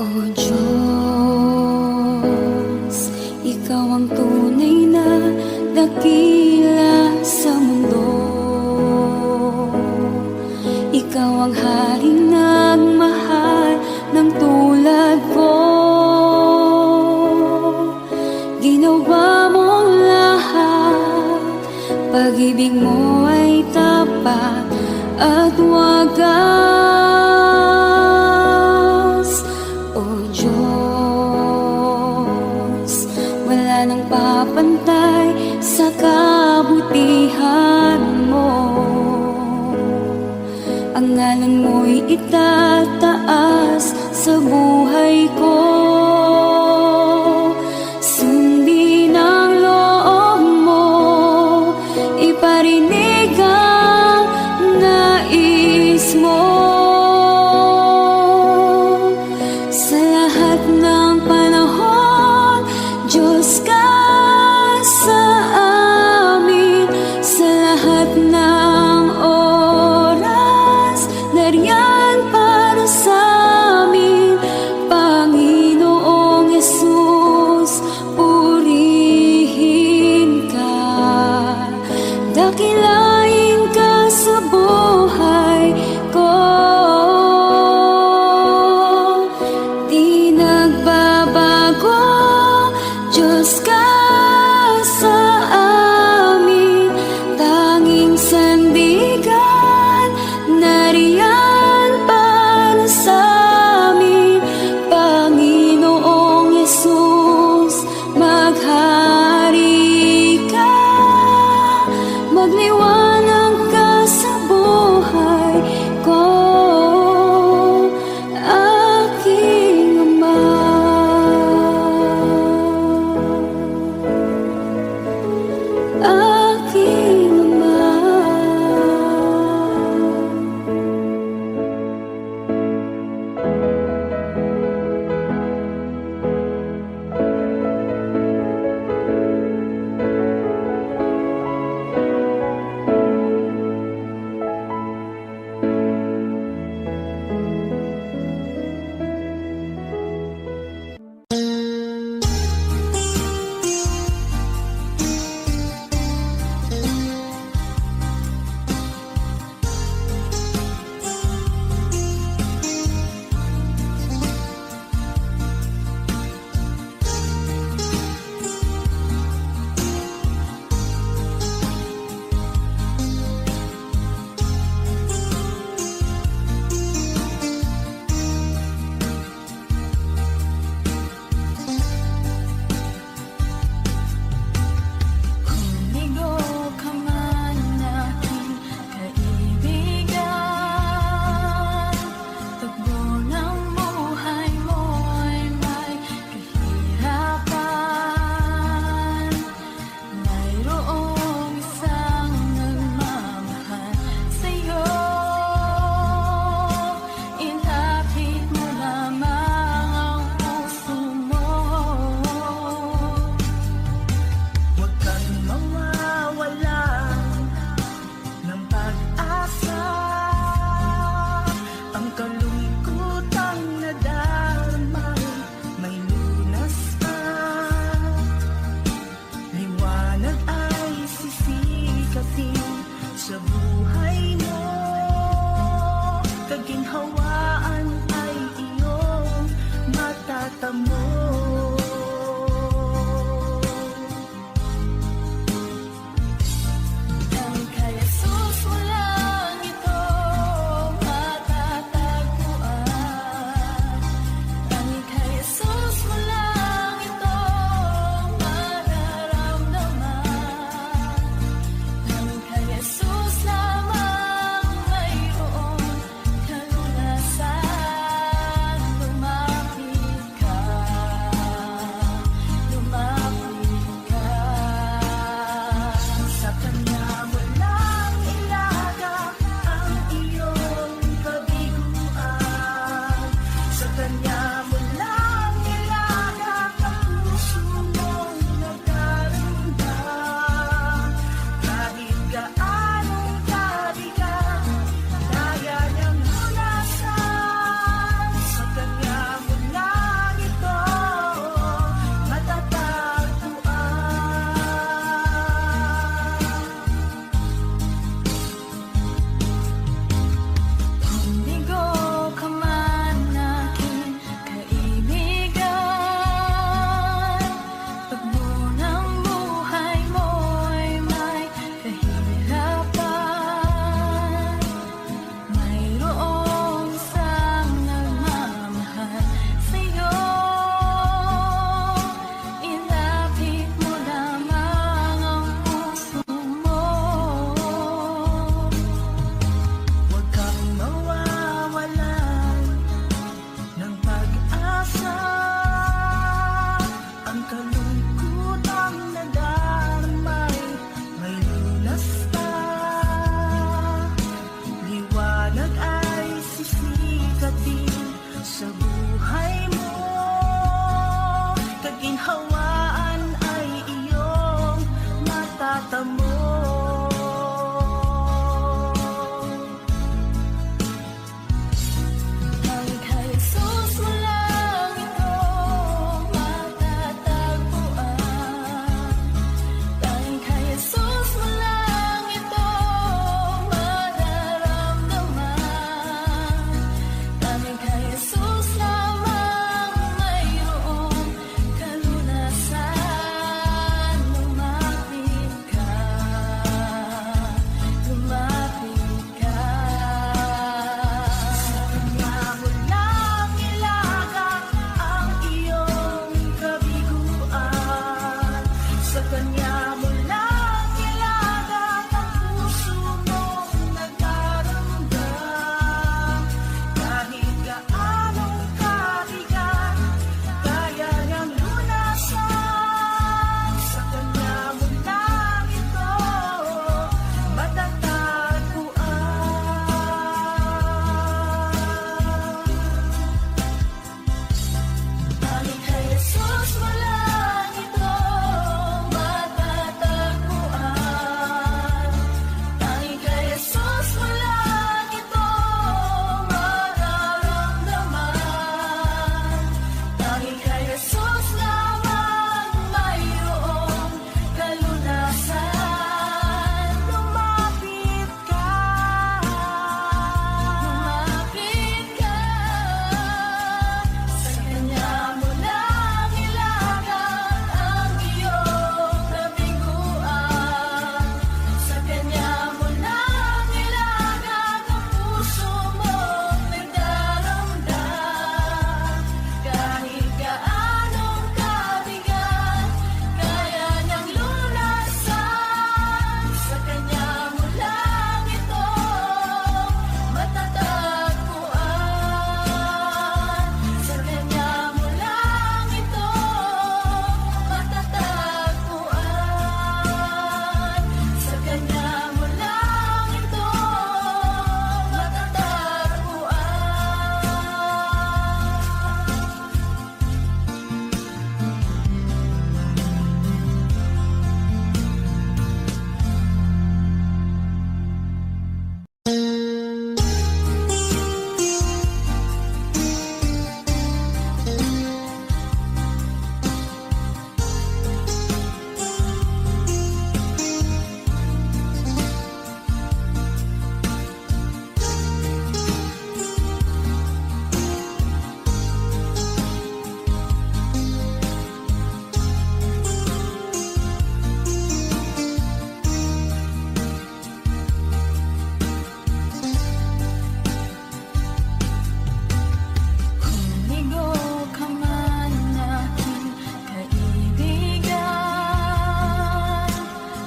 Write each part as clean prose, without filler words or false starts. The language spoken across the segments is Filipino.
O Diyos, Ikaw ang tunay na dakila sa mundo. Ikaw ang haring nagmahal ng tulad ko. Ginawa mo lahat, pag-ibig mo ay tapat at wagas. O Diyos, wala nang papantay sa kabutihan mo. Ang ngalan mo'y itataas sa buhay ko. Sundin ang loob mo, iparinig ang nais mo. Sa lahat ng panahon, Diyos ka sa amin. Sa lahat ng oras, nariyan para sa amin. Panginoong Yesus, purihin ka. Dakilain ka sa buhay ko. Di nagbabago, Diyos ka sa amin. Tanging sandigan, nariyan para sa amin. Panginoong Yesus, maghari ka. Magliwanag ka sa buhay ko, aking Ama. Aking Ama. Humigo ka man aking kaibigan. Takbo ng buhay mo ay may kahirapan. Mayroong isang nagmamahal sa'yo. Ilapit mo lamang ang puso mo. Huwag kang mawawalan ng pag-asa. Ang kalungkutang nadarama may lunas ka. Liwanag ay sisikatin sa buhay mo. Kaginhawaan ay iyong matatamo. Dahil kay Jesus walang ito matatagpuan. Dahil kay Jesus walang ito mararamdaman. Dahil kay Jesus lamang mayroong kalunasan. Lumapit ka. Jesus lamang mayroong kalunasan. Lumapit ka, Lumapit ka, sa Kanya mo lang ilagak ang iyong kabiguan. Sa Kanya mo lang ilagak ang puso mong nagdaramdam. Kahit gaanong kabigat, kaya niyang lunasan. Sa Kanya mo lang ito matatagpuan. Sa Kanya mo lang ito matatagpuan. Sa Kanya mo lang ito matatagpuan. Ligo ka man aking kaibigan,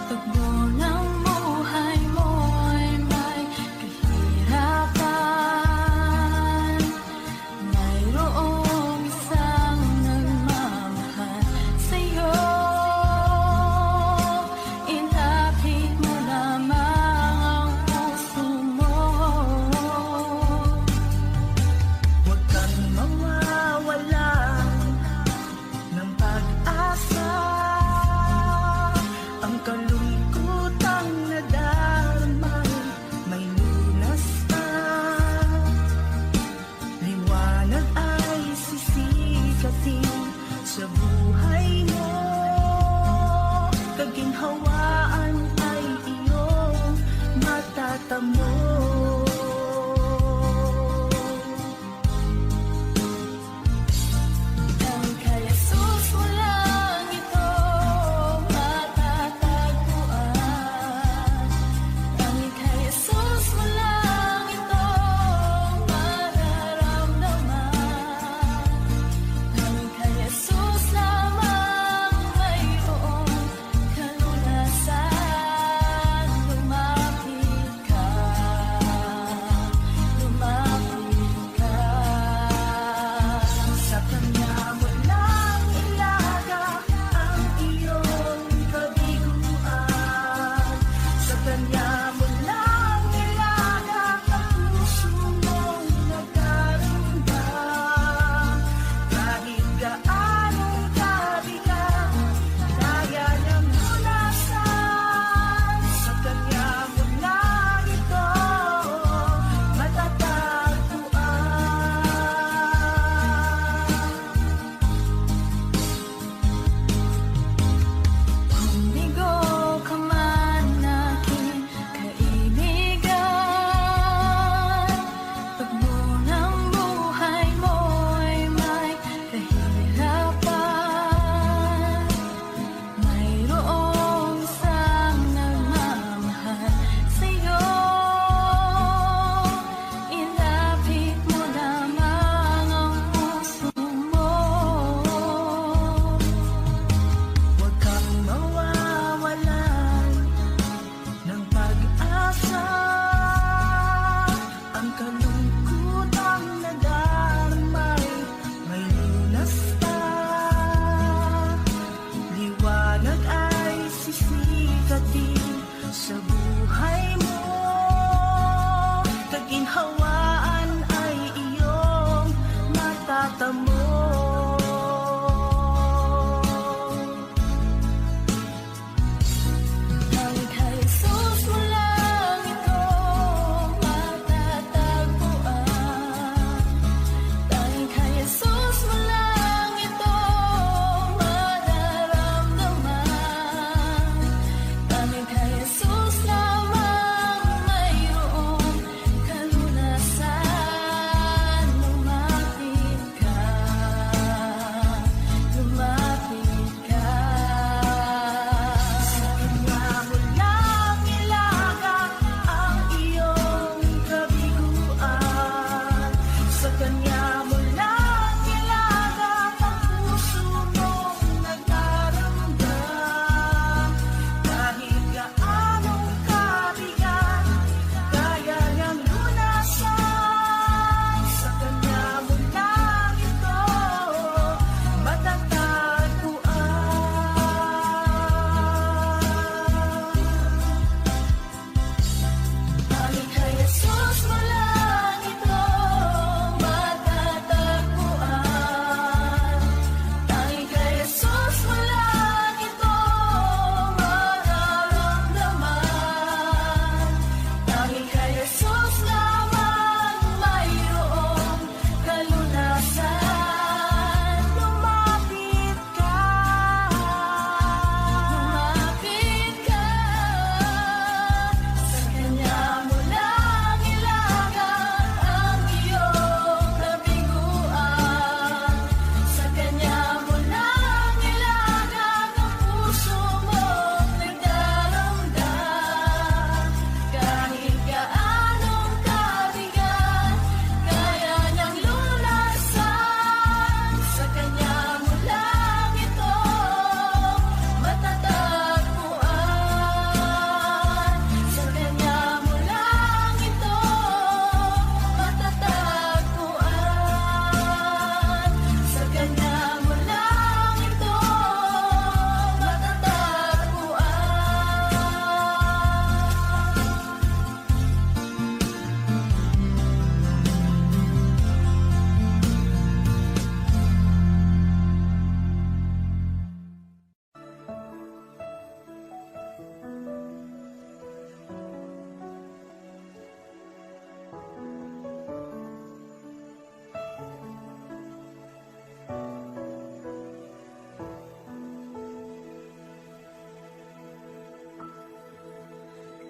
tugbo ng buhay mo'y may kahirapan. Mayroong isang nagmamahal sa'yo, ilapit mo lamang ang puso mo. huwag kang mawawalan ng pag-asa. Ang kalungkutang nadarama may lunas na. Liwanag ay sisikatin sa buhay mo. Kaginhawaan ay iyong matatamo. Ang kay Jesus mo lang ito matatagpuan. Ang kay Jesus mo lang ito mararamdaman. Ang kay Jesus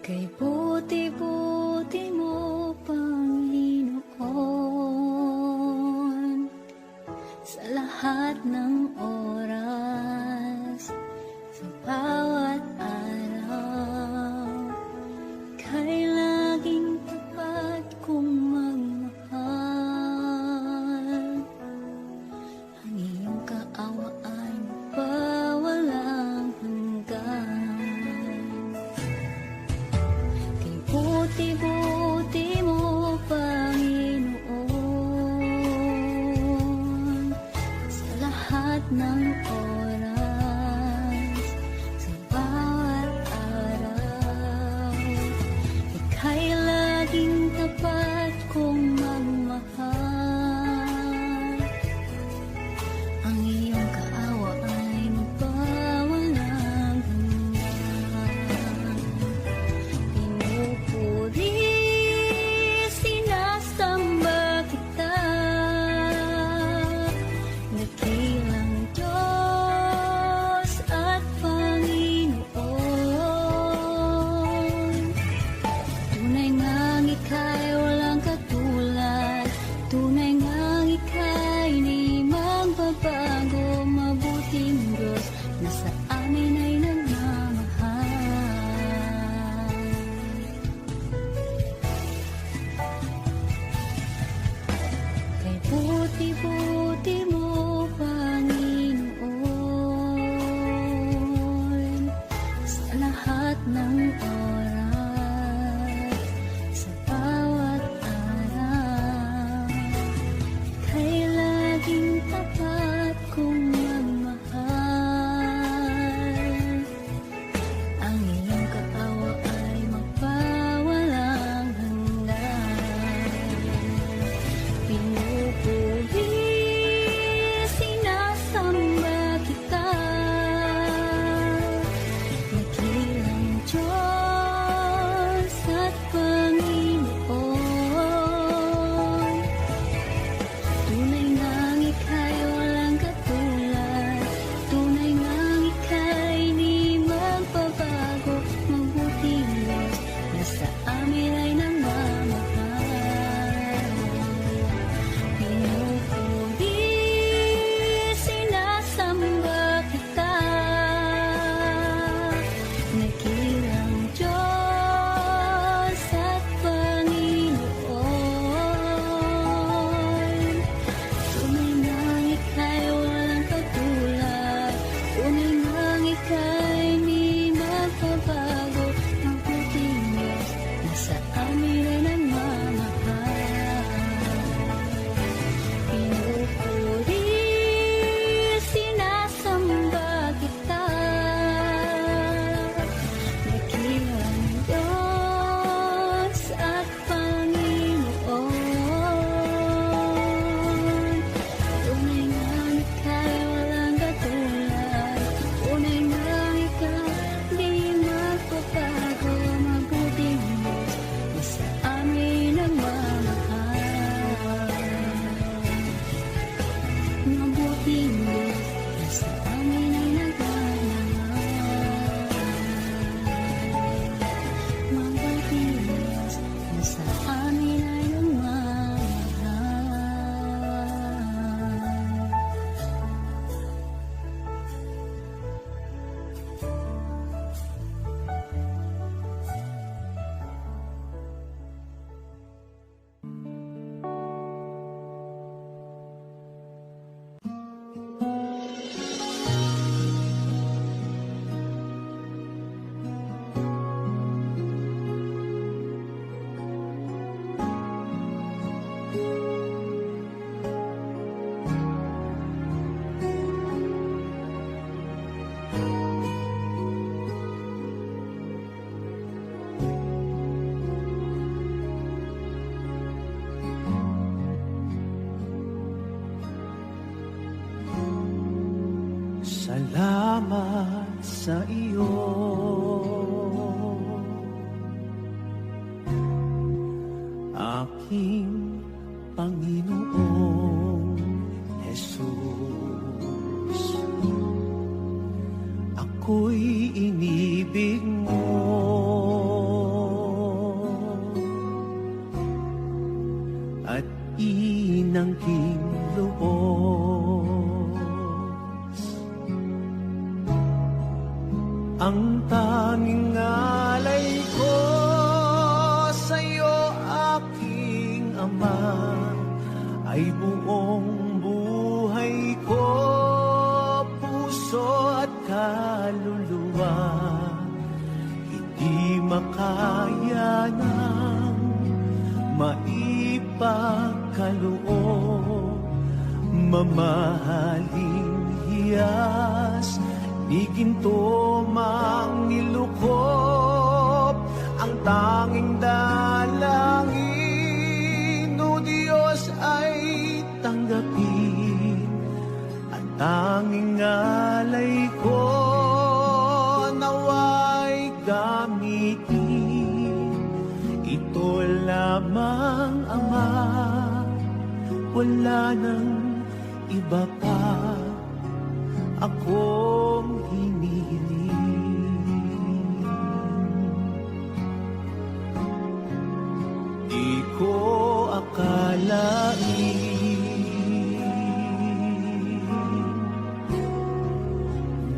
Kay buti-buti mo, Panginoon, sa lahat ng oras, sa bawat araw, kay laging tapat kong magmahal. Ang iyong kaawaan pa walang hanggan. Kay buti-buti mo, Panginoon, sa lahat ng oras, sa bawat araw, ika'y laging tapat kong magmahal. Ang iyong kaawa ay magpawalang hanggan. Pinupuri, sinasamba kita, dakilang Diyos at Panginoon. Tunay ngang ika'y walang katulad, tunay ngang ika'y di magbabago, mabuting Diyos na sa amin ay nagmamahal. Kay buti-buti mo, Panginoon, sa lahat ng oras, sa bawat araw, kay laging tapat kong magmahal. Ang iyong kaawa ay magpawalang hanggan. Pinupuri, sinasamba kita, dakilang Diyos at Panginoon. Tunay ngang ika'y walang katulad, tunay ngang ika'y di magbabago, mabuting Diyos na sa amin ay nagmamahal. Pinupuri, sinasamba kita, dakilang Diyos at Panginoon. Tunay ngang ika'y walang katulad, tunay ngang ika'y di magbabago, mabuting Diyos na sa amin ay nagmamahal. Pinupuri, sinasamba kita, dakilang Diyos at Panginoon. Tunay ngang ika'y walang katulad, tunay ngang ika'y di magbabago, mabuting Diyos na sa amin nagmamahal. Mabuting Diyos na sa amin ay nagmamahal. Mabuting Diyos na sa amin ay nagmamahal. Salamat sa iyo, aking Panginoong Jesus. Ako'y inibig mo, Ang tanging alay ko sa'yo, aking Ama, ay buong buhay ko, puso at kaluluwa. Hindi makaya ng maipagkaloob, mamahaling hiyas, ni ginto mang nilukop. Ang tanging dalangin, o Diyos, ay tanggapin. Ang tanging alay ko, naway gamitin. Ito lamang, Ama, wala nang iba pa akong hinihiling. Di ko akalain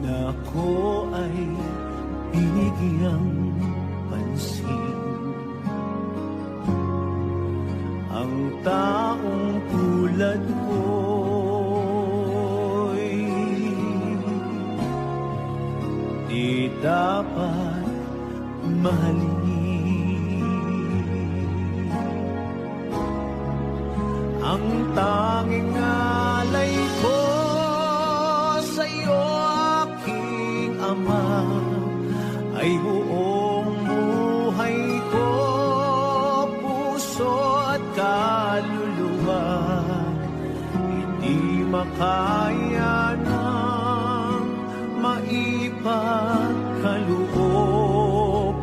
na ako ay binigyang pansin. Ang taong tulad ko'y di dapat mahalin. Ang tanging alay ko sa'yo, aking Ama, ay buong buhay ko, puso at kaluluwa. Hindi makaya ng maipagkaloob,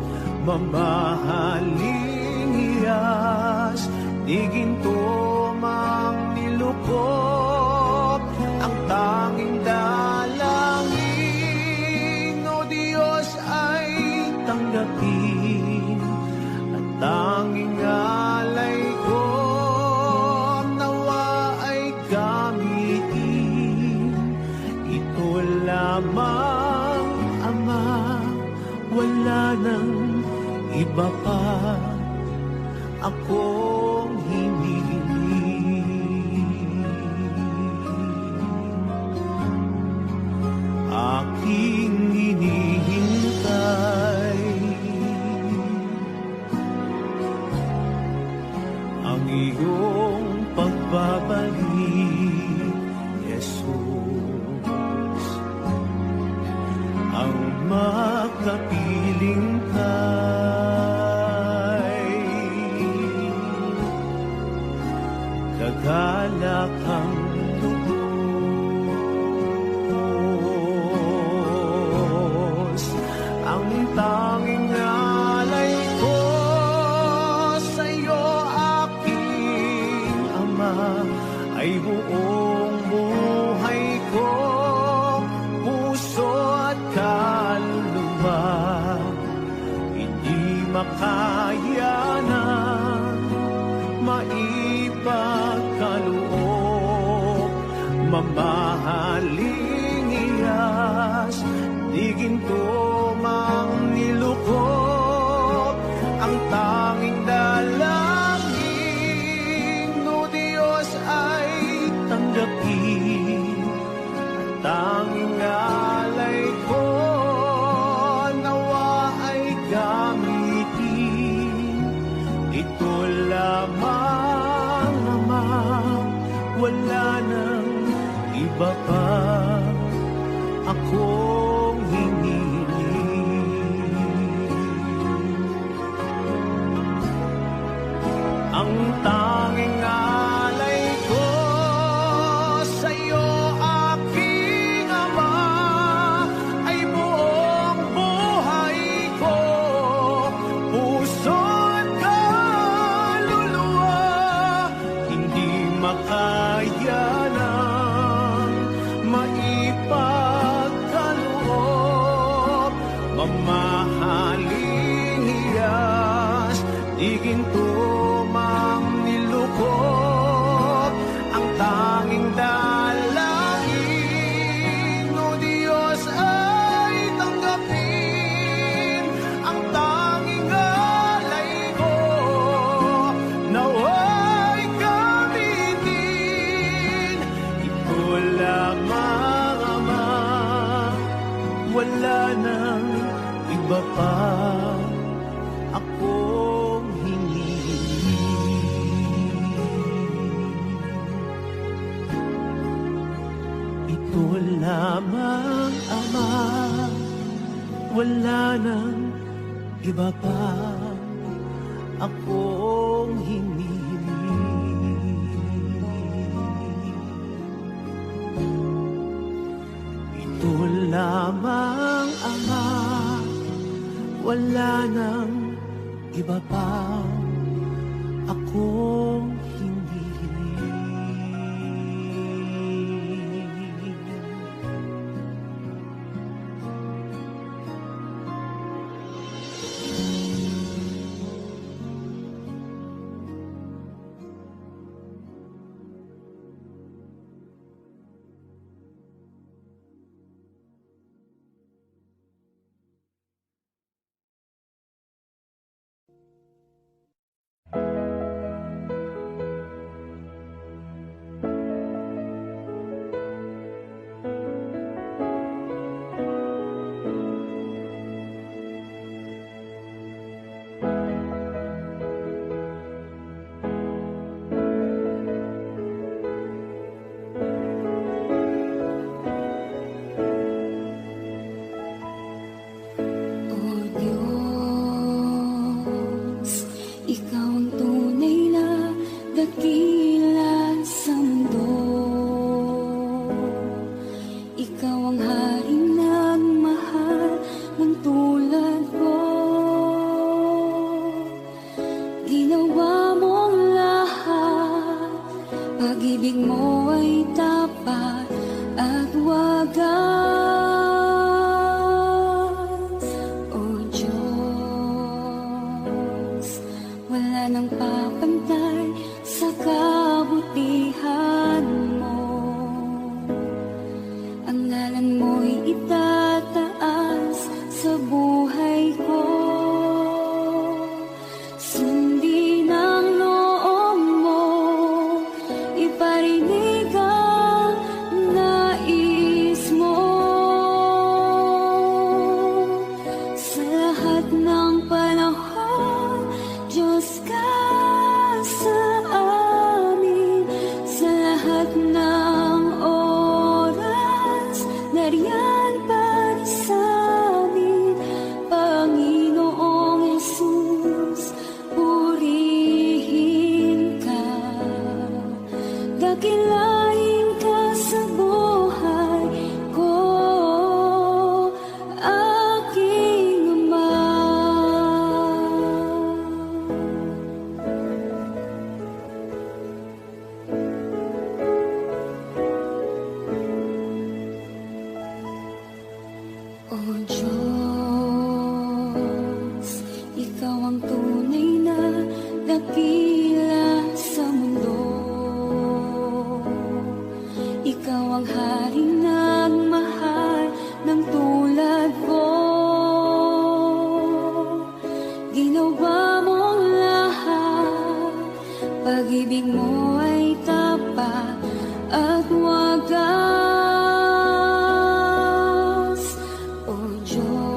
mamahaling hiyas, di ginto mang nilukop. Ang tanging dalangin, o Diyos, ay tanggapin. Ang tanging alay ko, nawa ay gamitin. Ito lamang, Ama, wala nang iba pa akong hinihiling. Aking hinihintay ang iyong pagbabalik, Jesus. Ang makapiling kay kagalakang lubos. Ang tanging alay ko sa'yo, aking Ama, ay buong buhay ko, puso at kaluluwa. Hindi makaya ng maipagkaloob, mamahaling iyas, di ginto mang nilukop. Ang tanging dalangin, o Diyos, ay tanggapin. Ang tanging alay ko, nawa ay gamitin. Ito lamang, Ama, wala nang iba pa akong hinihiling. Ang tanging alay ko sa'yo, aking Ama, ay buong buhay ko, puso at kaluluwa. Hindi makaya ng maipagkaloob, mamahaling hiyas, di ginto mang nilukop. Ang tanging dalangin, o Diyos, ay tanggapin. nang iba pa akong hinihiling. Ito lamang, Ama, wala nang iba pa akong hinihiling. Ito lamang, Ama, wala nang iba pa akong hinihiling. O Diyos, Ikaw ang tunay na dakila sa mundo. Ikaw ang haring nagmahal ng tulad ko. Ginawa mong lahat, pag-ibig mo ay tapat at wagas. O Diyos, wala nang papantay sa kabutihan mo. Ang ngalan mo'y itataas sa buhay ko. Sundin ang loob mo, iparinig ang nais mo. Sa lahat ng panahon, Diyos ka sa amin. Sa lahat ng oras, nariyan para sa amin. Panginoong Jesus, purihin ka. Dakilain ka sa buhay ko, aking Ama. O Diyos, Ikaw ang tunay na dakila sa mundo. Ikaw ang haring nagmahal ng tulad ko. Ginawa mong lahat, pag-ibig mo ay tapat at wagas. O Diyos,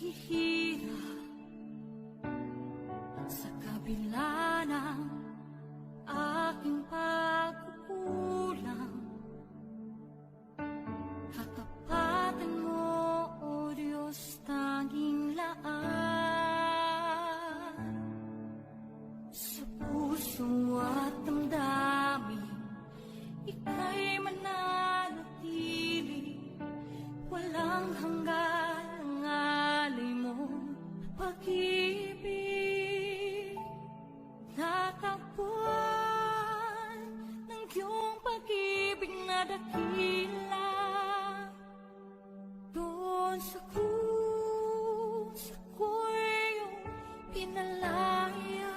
naghihirap sa kabila ng aking pagkukulang. Katapatan mo, O Diyos, tanging laan sa puso at damdamin. Ika'y mananatili, walang hanggan ang alay mo pag-ibig. Natagpuan ng iyong pag-ibig na dakila. Doon sa krus ako'y iyong pinalaya.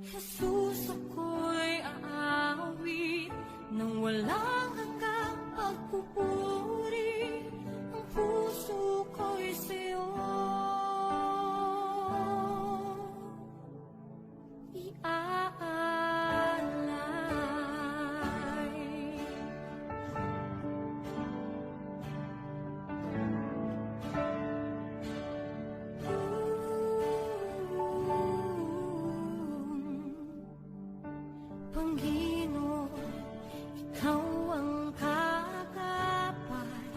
Jesus, ako'y aawit nang walang hanggang pagpupuri. Ang puso ko'y sa'yo iaalay. Panginoon, ikaw ang kagapay.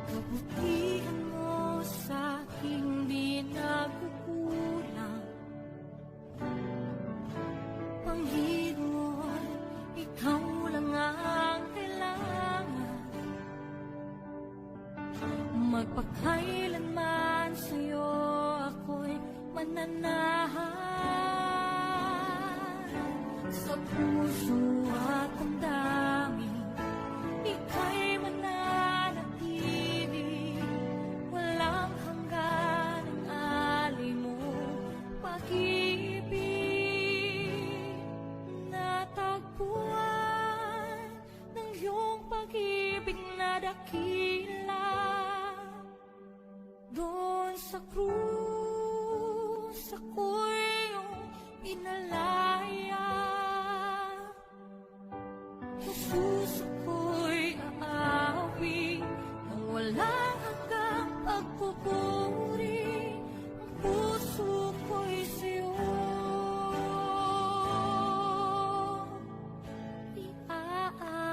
Kabutihan mo sa aking di nagkukulang. Panginoon, ikaw lang ang kailangan. Magpakailanman sa'yo ako'y mananahan. Sa puso at damdamin, ika'y mananatili, walang hanggan ang alay mo pag-ibig. Natagpuan ng iyong pag-ibig na dakila. Doon sa krus ako'y iyong pinalaya. Jesus, ako'y aawit nang walang hanggang pagpupuri. Ang puso ko'y sa'yo iaalay.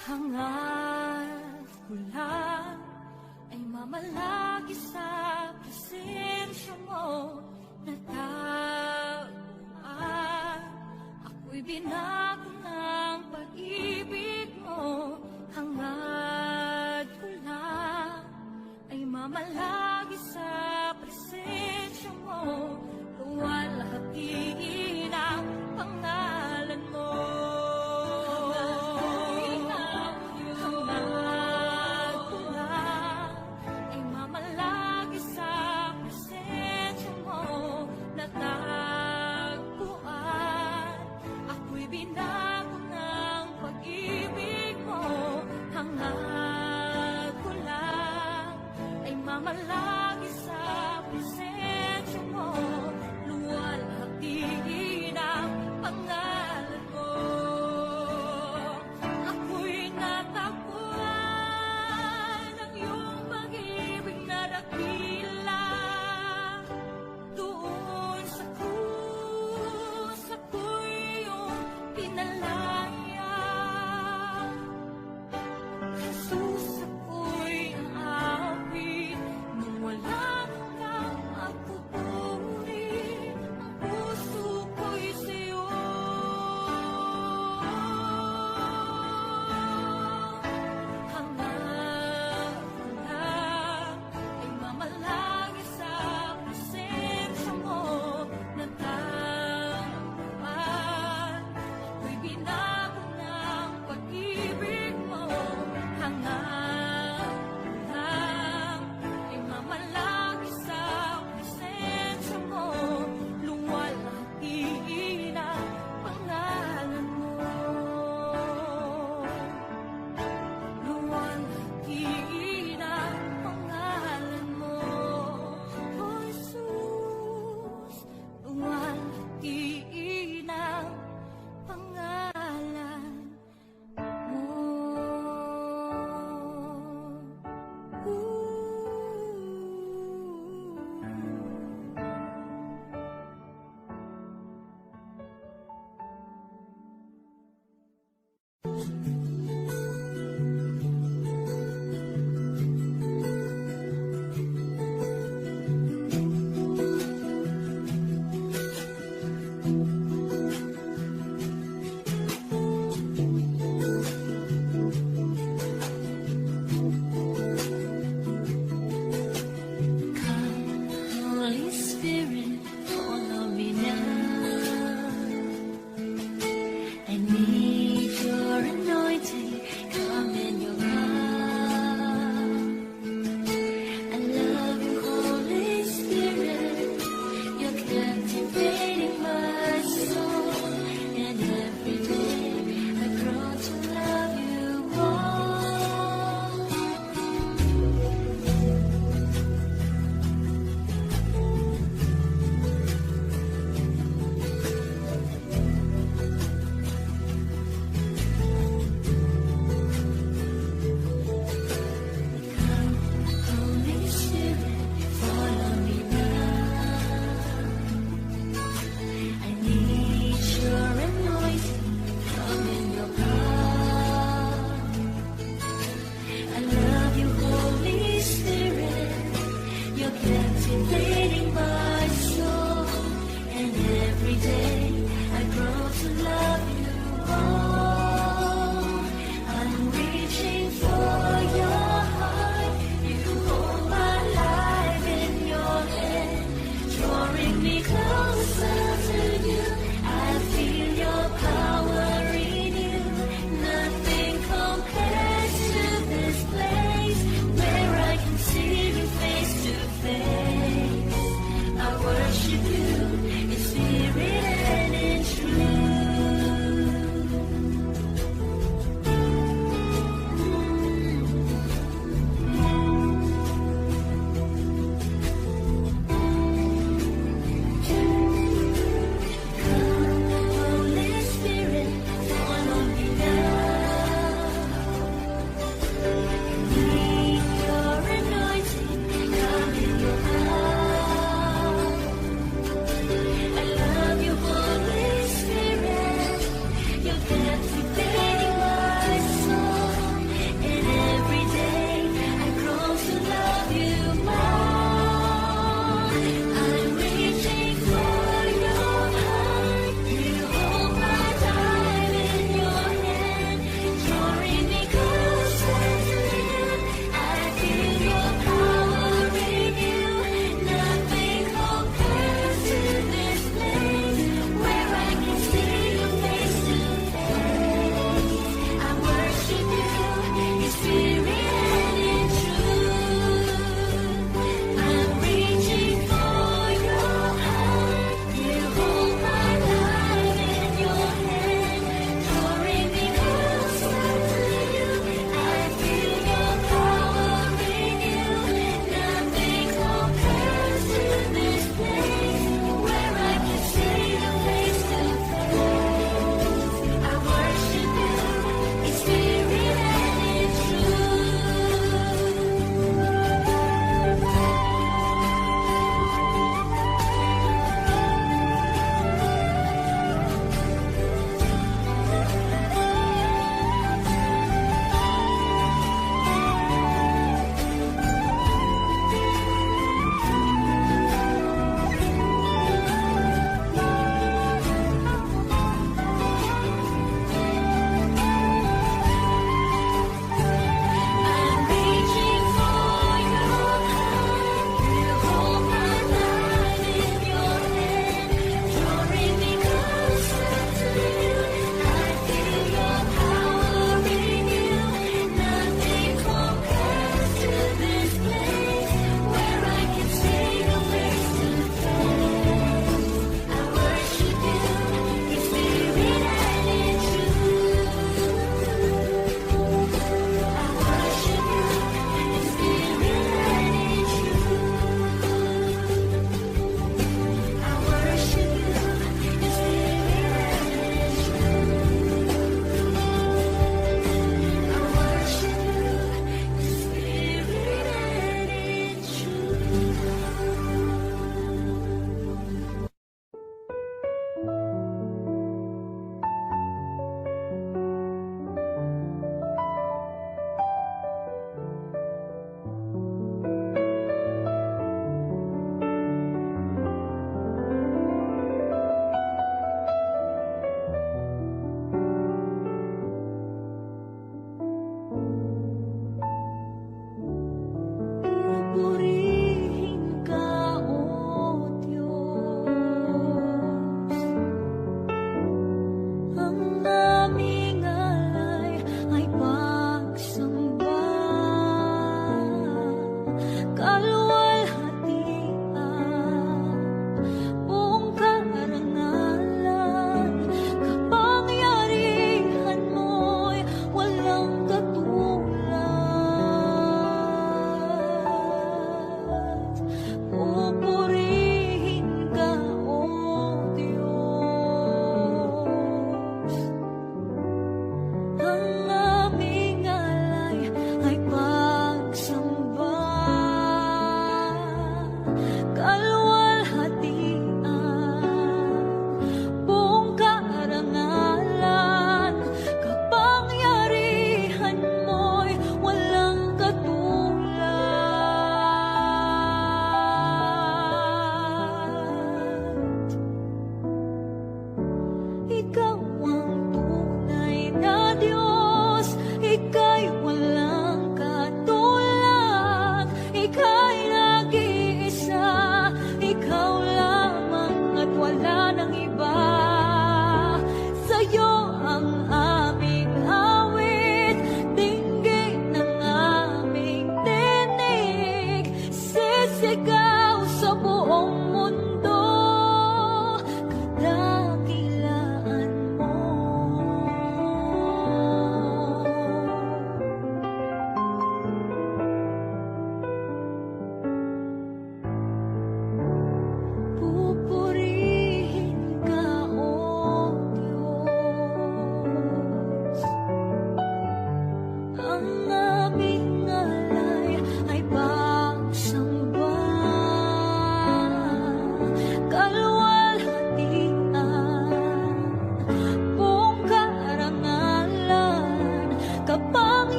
Hangad ko lang ay mamalagi sa presensya mo. Natagpuan ako'y binago ng pag-ibig mo. Hangad ko lang ay mamalagi sa presensya mo. Luwalhatiin ang pangalan mo. Mamalagi sa presensya mo, luwalhatiin ang pangalan mo. Ako'y natagpuan ng iyong pag-ibig na dakila. Doon sa krus ako'y iyong pinalaya. Jesus, ako'y aawit nang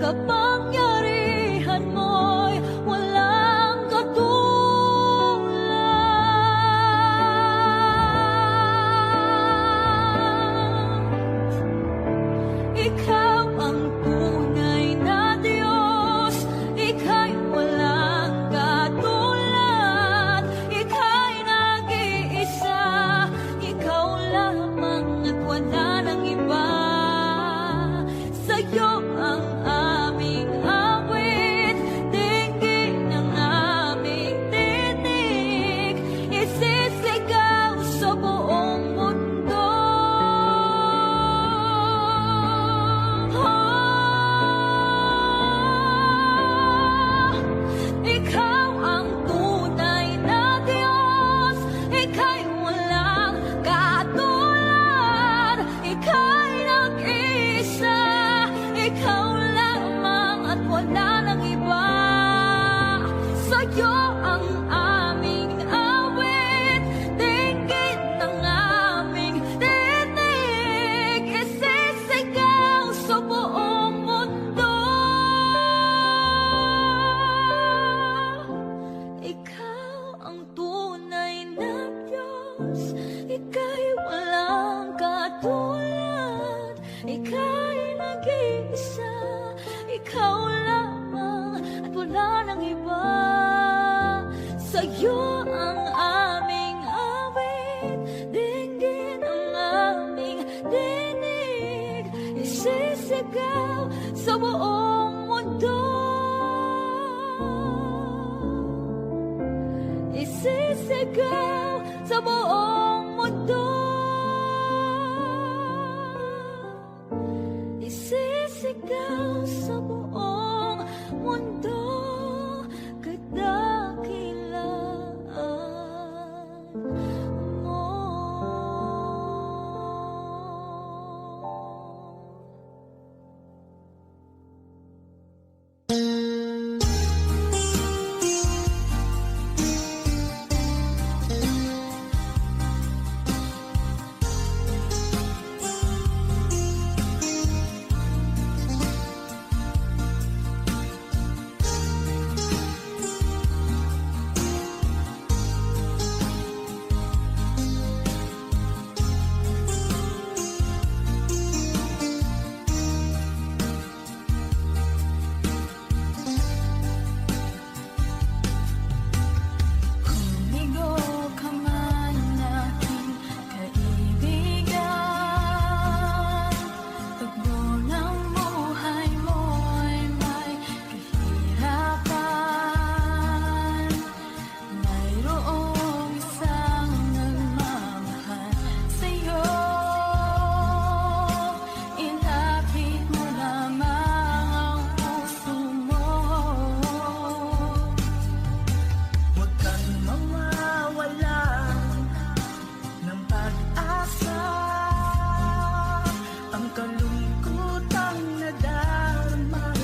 kapangyarihan mo'y walang katulad. Ikaw ang tunay na Diyos, ika'y walang katulad. Ika'y nag-iisa, ikaw lamang at wala nang iba. Sa'yo ang aming awit, dinggin ang aming tinig, isisigaw sa buong mundo. Ikaw ang tunay na Diyos, ika'y walang katulad. Ika'y nag-isa, ikaw lamang at wala nang iba. Sa'yo ang aming awit, dinggin ang aming tinig, isisigaw sa buong mundo. Ikaw ang tunay na Diyos, ika'y walang katulad. Ika'y nag-iisa, ikaw lamang at wala nang iba. Sa'yo ang aming awit, dinggin ang aming tinig, isisigaw sa buong mundo. Isisigaw sa buong mundo. Isisigaw sa buong mundo. Kadakilaan mo. Kumigo ka man aking kaibigan, tugbo ng buhay mo'y may kahirapan. Mayroong isang nagmamahal sa'yo, ilapit mo lamang ang puso mo. Huwag kang mawawalan ng pag-asa. Ang kalungkutang nadamay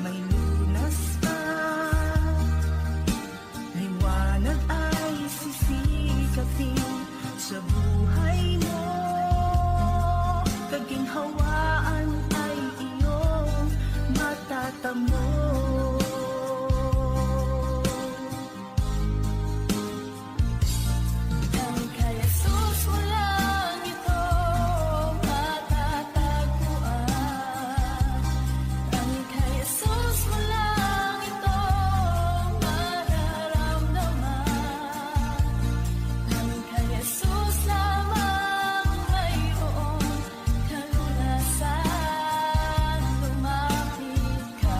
may lunas na. Liwanag ay sisikapin sa buhay mo. Kaginhawaan ay iyong matatamo. Dahil kay Jesus walang ito matatagpuan. Dahil kay Jesus walang ito mararamdaman. Dahil kay Jesus lamang mayroong kalulasan. Lumapit ka.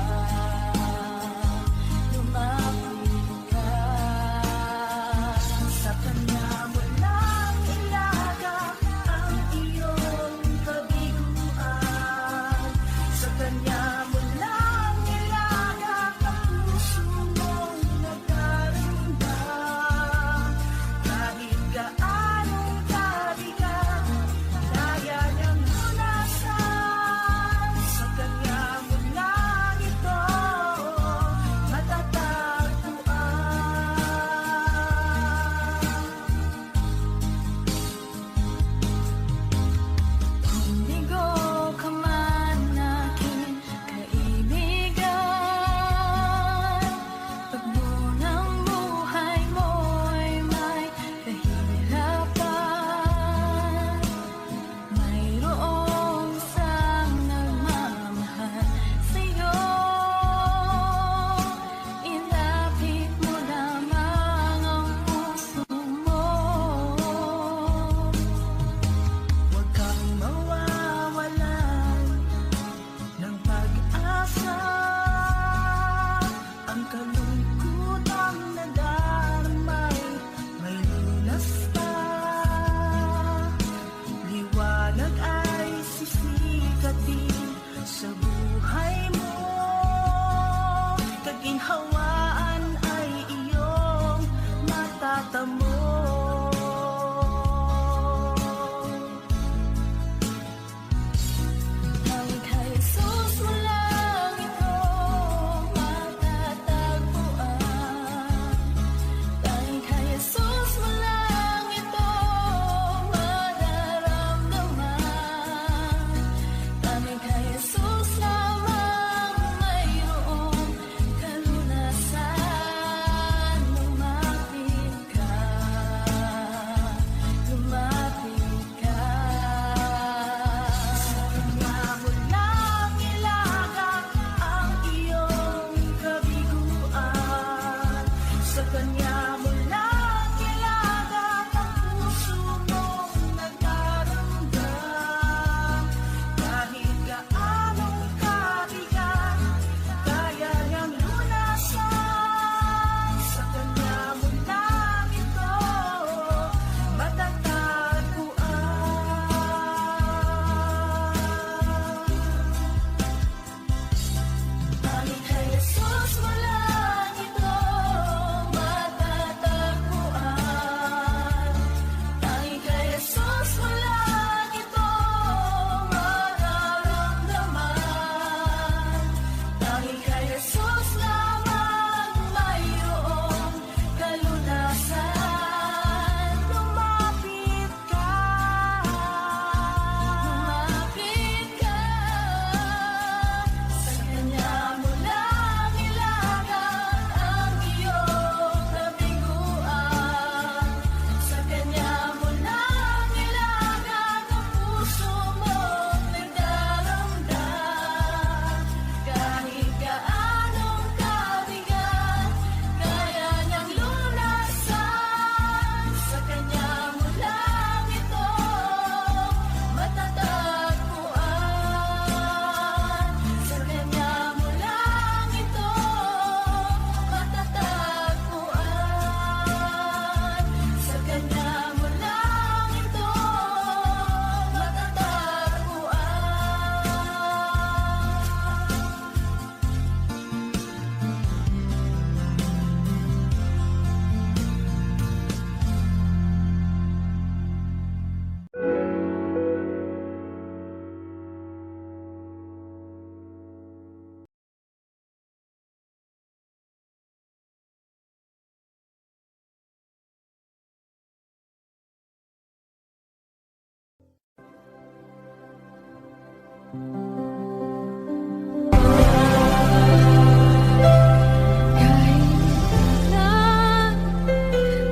Kailan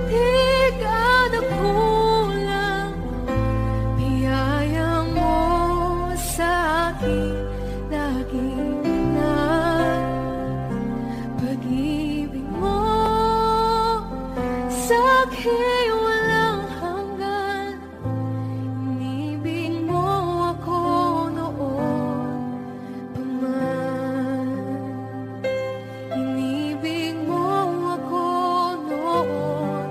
di ka nagkulang, biyaya mo sa akin lagi na pag-ibig mo sa akin walang hanggan. Inibig mo ako noon pa man. Inibig mo ako noon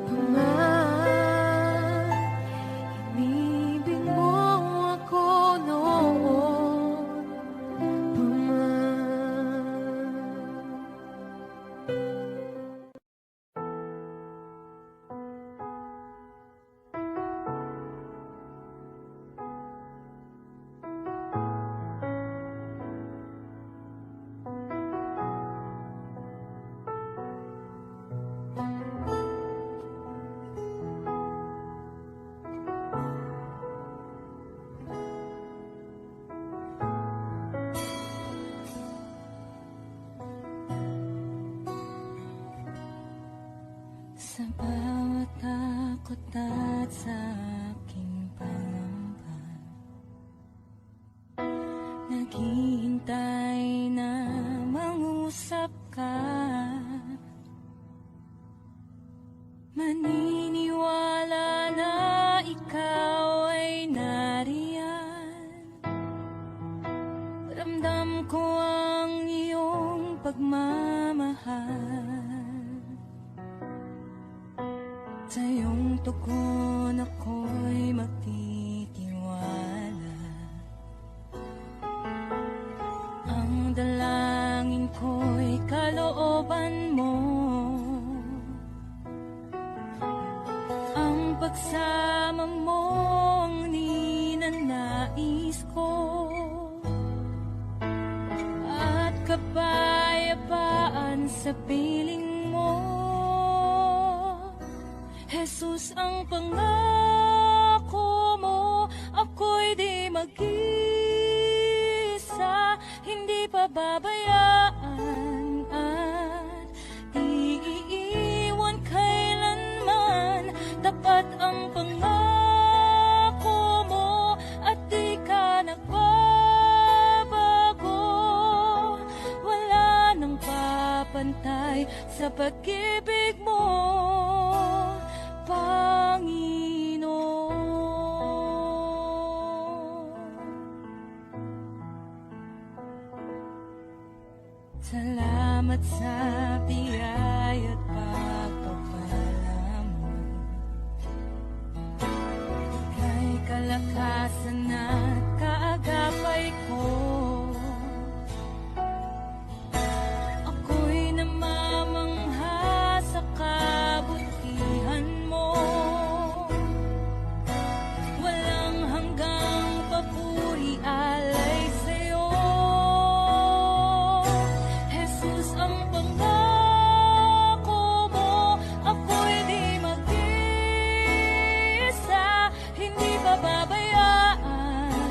pa man. Inibig mo ako noon pa man. Sa bawat takot at sa aking pangamba, naghihintay na mangusap ka. Maniniwala na ikaw ay nariyan. Ramdam ko ang iyong pagmamahal. Sa iyong tugon ako'y magtitiwala. Ang dalangin ko'y kalooban mo. Ang pagsama mo ang ninanais ko. At kapayapaan sa piling mo. Jesus, ang pangako mo, ako'y di mag-isa, hindi pababayaan at di iiwan kailanman. Tapat ang pangako mo at di ka nagbabago. Wala nang papantay sa pag-ibig mo, Panginoon. Salamat sa biyaya at pagpapala mo. Kay kalakasan at kaagapay ko. Ako'y namamangha sa kabutihan mo. Walang hanggang papuri alay sa'yo. Jesus, ang pangako mo, ako'y di mag-isa, hindi pababayaan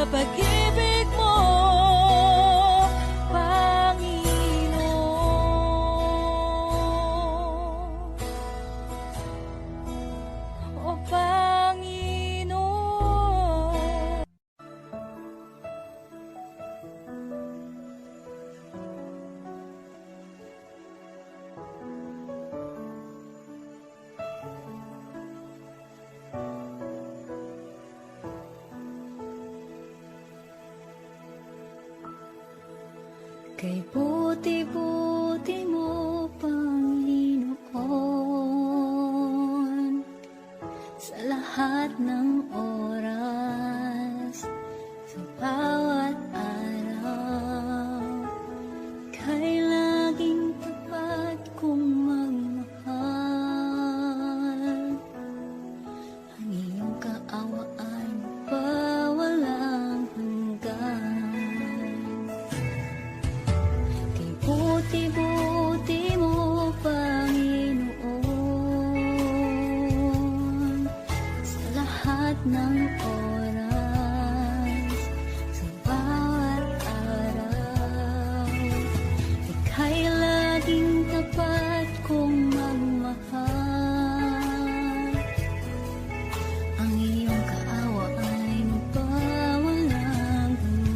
pag-ibig mo, Panginoon. O Panginoon. Kay buti-buti mo, Panginoon, sa lahat ng oras, sa bawat araw, kay laging tapat kong magmahal. Ang iyong kaawaan pa walang hanggan. Buti-buti mo, Panginoon, sa lahat ng oras, sa bawat araw, ika'y laging tapat kong magmahal. Ang iyong kaawa ay magpawalang hanggan.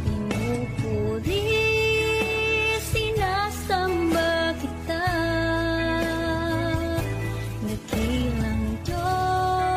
Pinupuri, sinasamba kita, dakilang Diyos.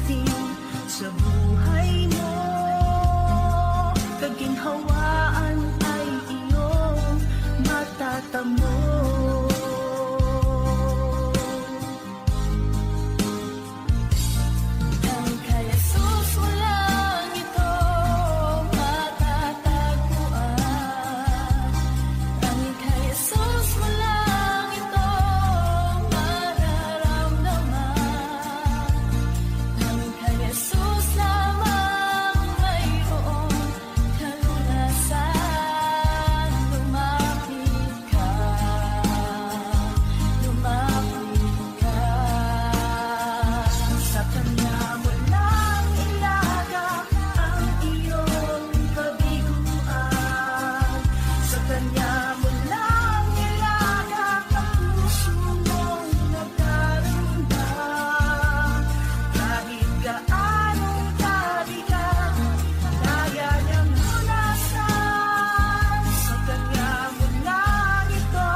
siksikatin sa buhay mo. Kaginhawaan ay iyong matatamo. Ang kay Jesus walang ito matatagpuan. Ang kay Jesus walang ito mararamdaman. Ang kay Jesus lamang mayroong kalunasan. Lumapit ka, lumapit ka. Sa Kanya mo lang ilagak ang iyong kabiguan. Sa Kanya mo lang ilagak ang puso mong nagdarumdam. Kahit gaanong kabigat, kaya niyang lunasan. Sa Kanya mo lang ito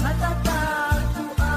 matatagpuan.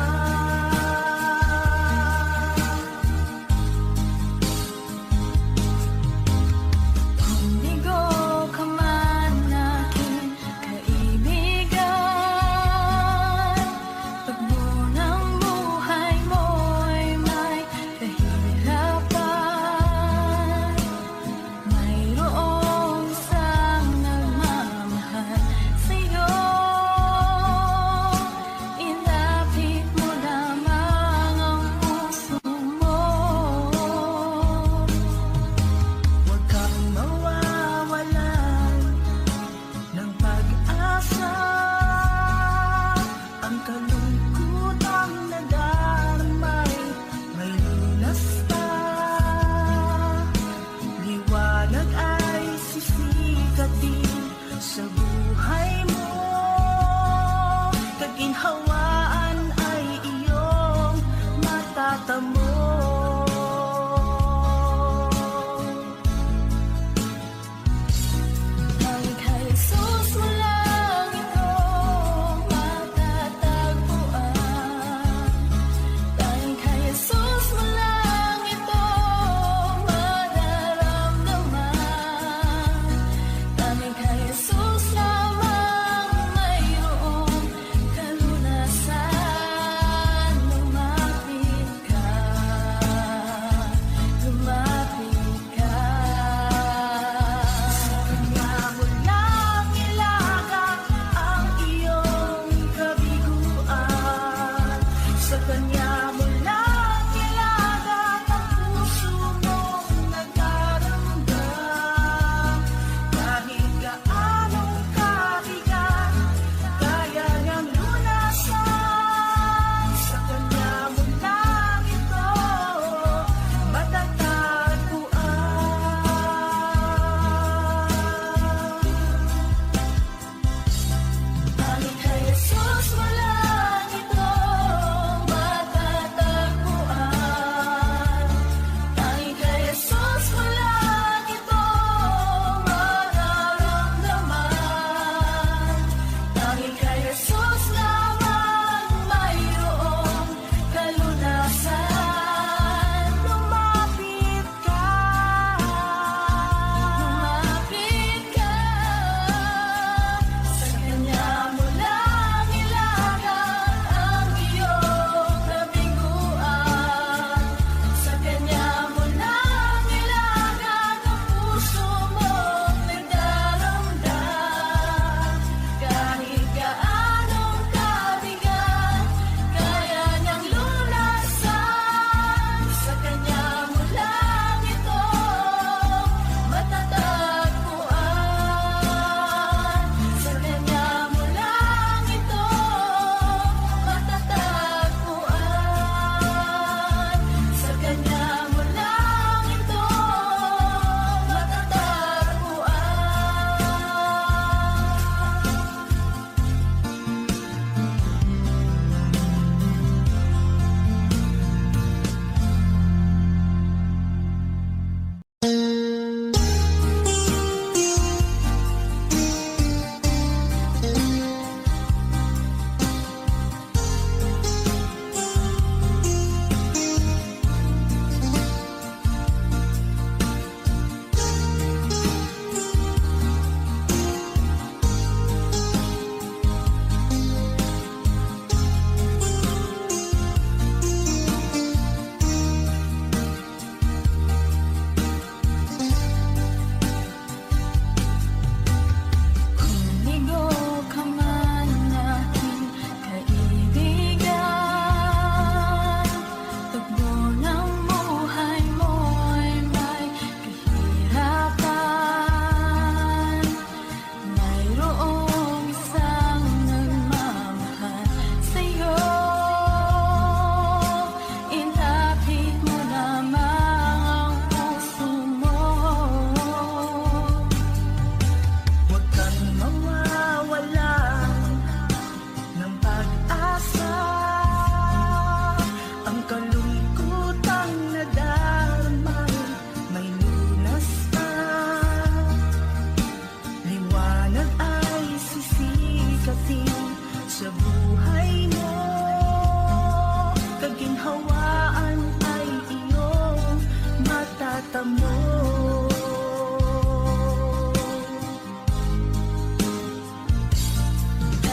mata mo.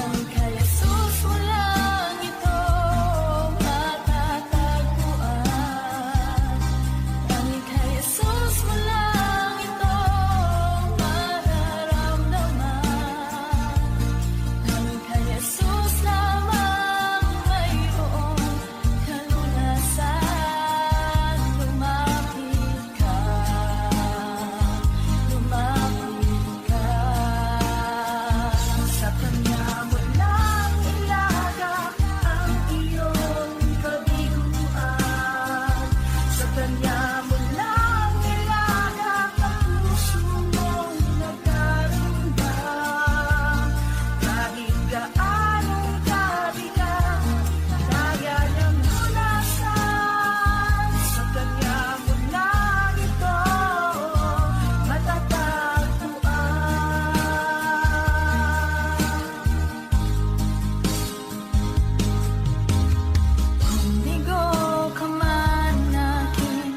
Ang kay Jesus walang ito matatagpuan. Ang kay Jesus walang ito mararamdaman. Ang kay Jesus lamang mayroong kalunasan. Lumapit ka, lumapit ka. Sa Kanya mo lang ilagak ang iyong kabiguan. Sa Kanya mo lang ilagak ang puso mong nagdarumdam. Kahit gaanong kabigat, kaya niyang lunasan. Sa Kanya mo lang ito matatagpuan. Bigo ka man aking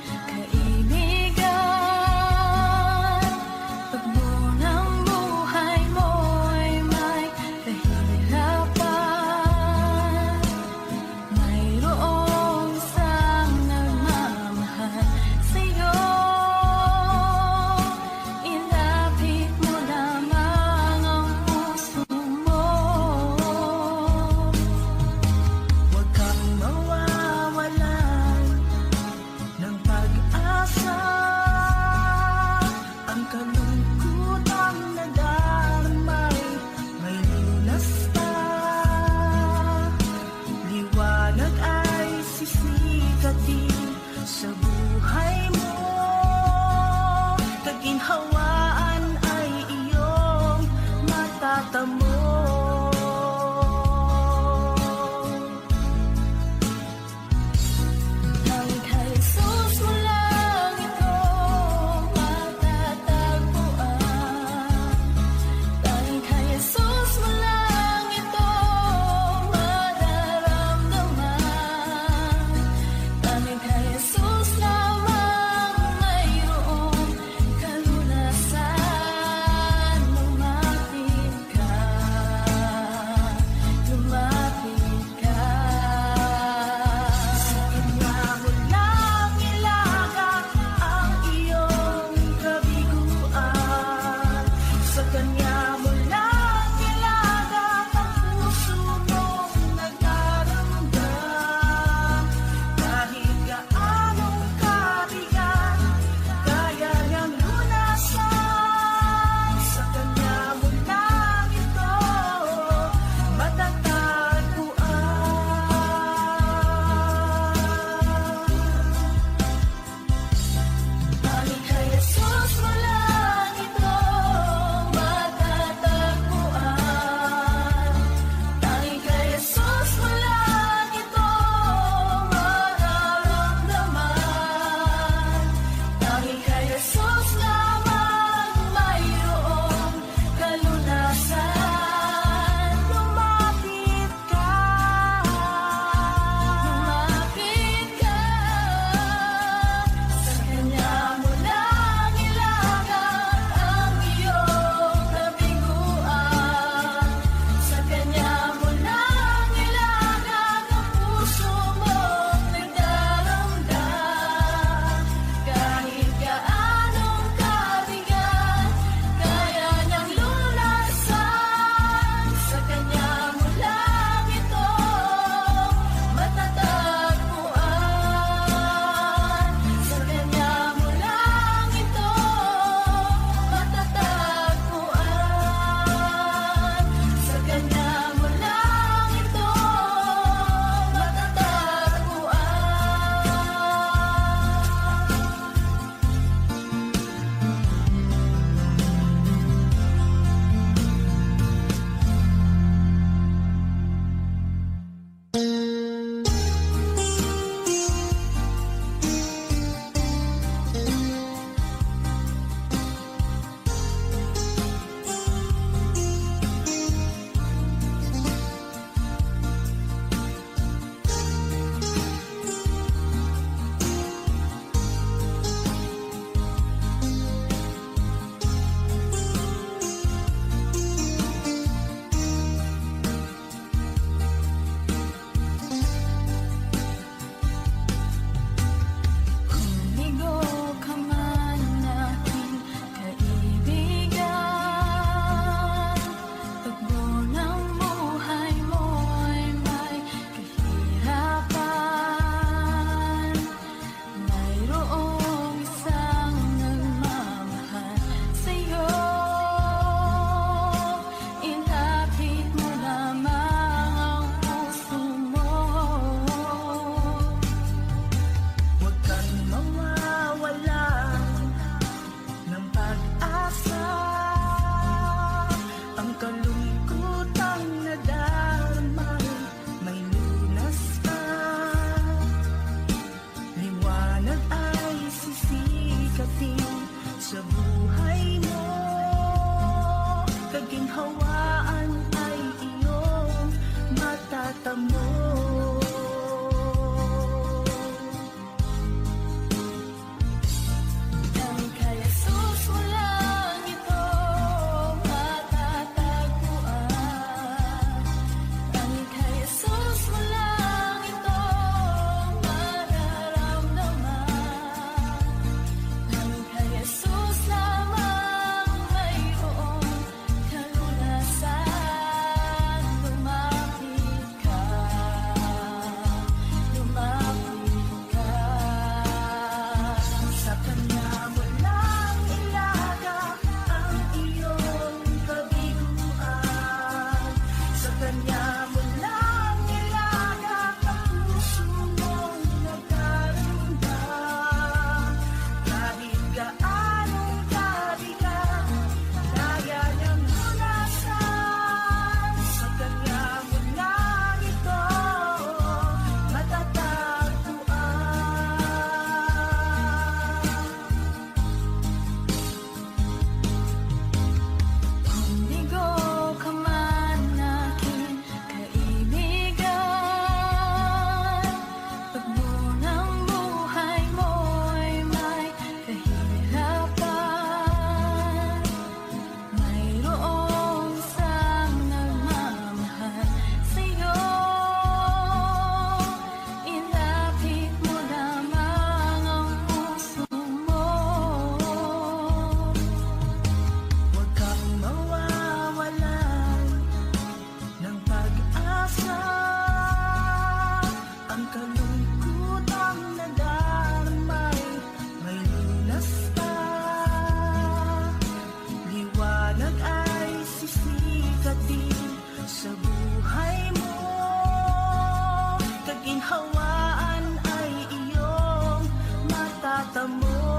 mata mo